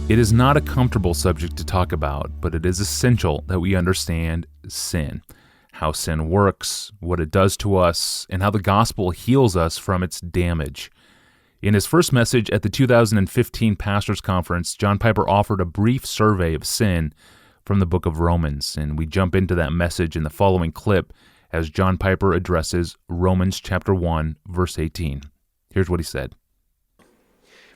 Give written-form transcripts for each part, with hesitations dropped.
It is not a comfortable subject to talk about, but it is essential that we understand sin, how sin works, what it does to us, and how the gospel heals us from its damage. In his first message at the 2015 Pastors Conference, John Piper offered a brief survey of sin from the book of Romans, and we jump into that message in the following clip as John Piper addresses Romans chapter 1, verse 18. Here's what he said.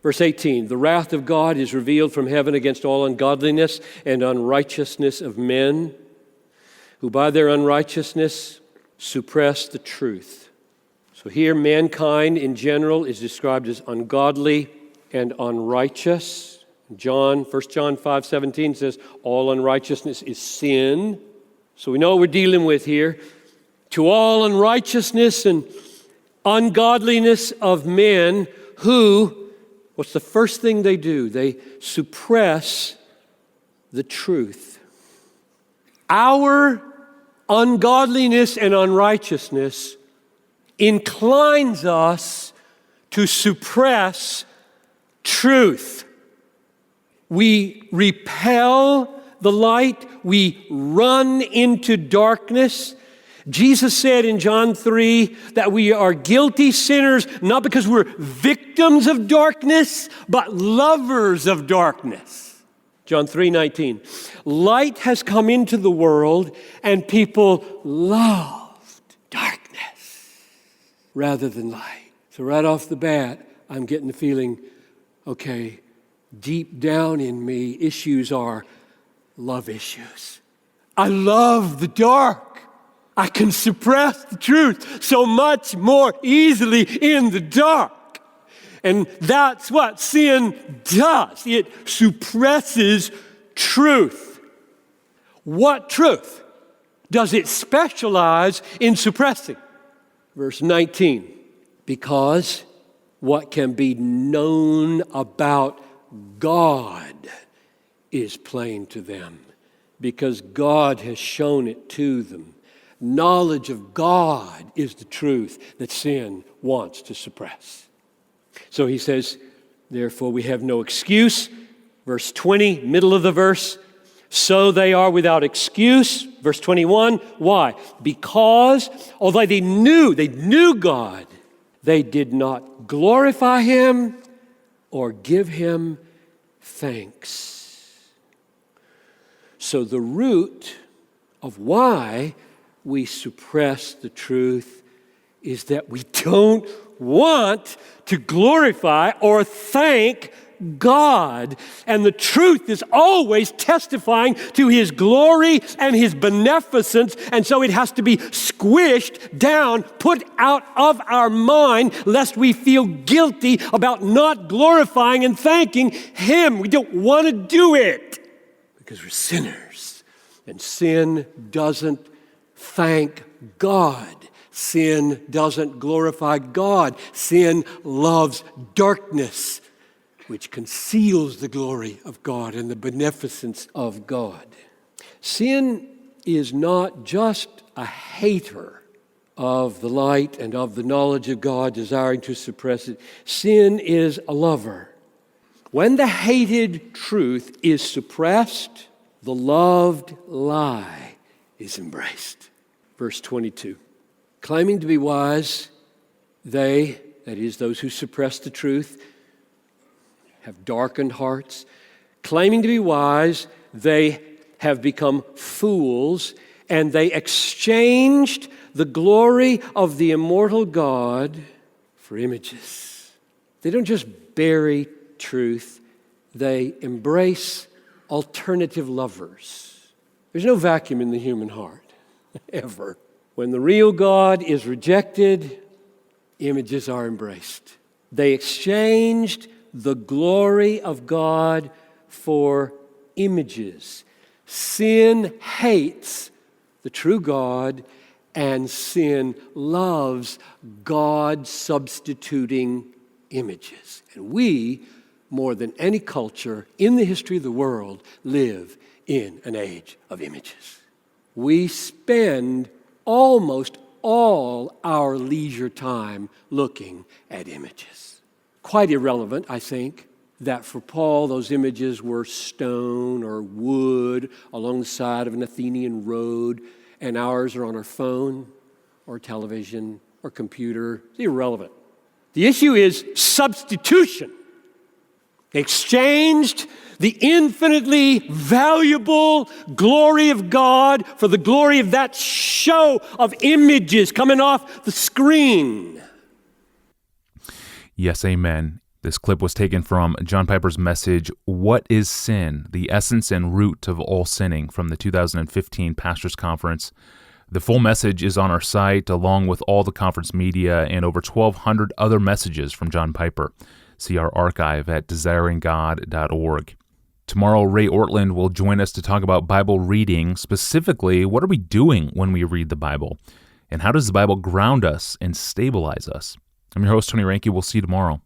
Verse 18, the wrath of God is revealed from heaven against all ungodliness and unrighteousness of men, who by their unrighteousness suppress the truth. So here, mankind in general is described as ungodly and unrighteous. 1 John 5:17 says, all unrighteousness is sin. So we know what we're dealing with here. To all unrighteousness and ungodliness of men who, what's the first thing they do? They suppress the truth. Our ungodliness and unrighteousness inclines us to suppress truth. We repel the light. We run into darkness. Jesus said in John 3 that we are guilty sinners, not because we're victims of darkness, but lovers of darkness. John 3:19. Light has come into the world, and people loved darkness rather than light. So right off the bat, I'm getting the feeling, okay, deep down in me, issues are love issues. I love the dark. I can suppress the truth so much more easily in the dark. And that's what sin does. It suppresses truth. What truth does it specialize in suppressing? Verse 19, because what can be known about God is plain to them, because God has shown it to them. Knowledge of God is the truth that sin wants to suppress. So he says, therefore we have no excuse. Verse 20, middle of the verse. So they are without excuse. Verse 21, why? Because although they knew God, they did not glorify Him or give Him thanks. So the root of why we suppress the truth is that we don't want to glorify or thank God. And the truth is always testifying to His glory and His beneficence, and so it has to be squished down, put out of our mind, lest we feel guilty about not glorifying and thanking Him. We don't want to do it because we're sinners, and sin doesn't thank God. Sin doesn't glorify God. Sin loves darkness, which conceals the glory of God and the beneficence of God. Sin is not just a hater of the light and of the knowledge of God, desiring to suppress it. Sin is a lover. When the hated truth is suppressed, the loved lie is embraced. Verse 22. Claiming to be wise, they, that is, those who suppress the truth, have darkened hearts. Claiming to be wise, they have become fools, and they exchanged the glory of the immortal God for images. They don't just bury truth, they embrace alternative lovers. There's no vacuum in the human heart, ever. When the real God is rejected, images are embraced. They exchanged the glory of God for images. Sin hates the true God, and sin loves God substituting images. And we, more than any culture in the history of the world, live in an age of images. We spend almost all our leisure time looking at images. Quite irrelevant, I think. that for Paul, those images were stone or wood along the side of an Athenian road, and ours are on our phone or television or computer. It's irrelevant. The issue is substitution. They exchanged the infinitely valuable glory of God for the glory of that show of images coming off the screen. Yes, amen. This clip was taken from John Piper's message, What is Sin? The Essence and Root of All Sinning, from the 2015 Pastors Conference. The full message is on our site, along with all the conference media and over 1,200 other messages from John Piper. See our archive at desiringgod.org. Tomorrow, Ray Ortland will join us to talk about Bible reading. Specifically, what are we doing when we read the Bible? And how does the Bible ground us and stabilize us? I'm your host, Tony Ranke. We'll see you tomorrow.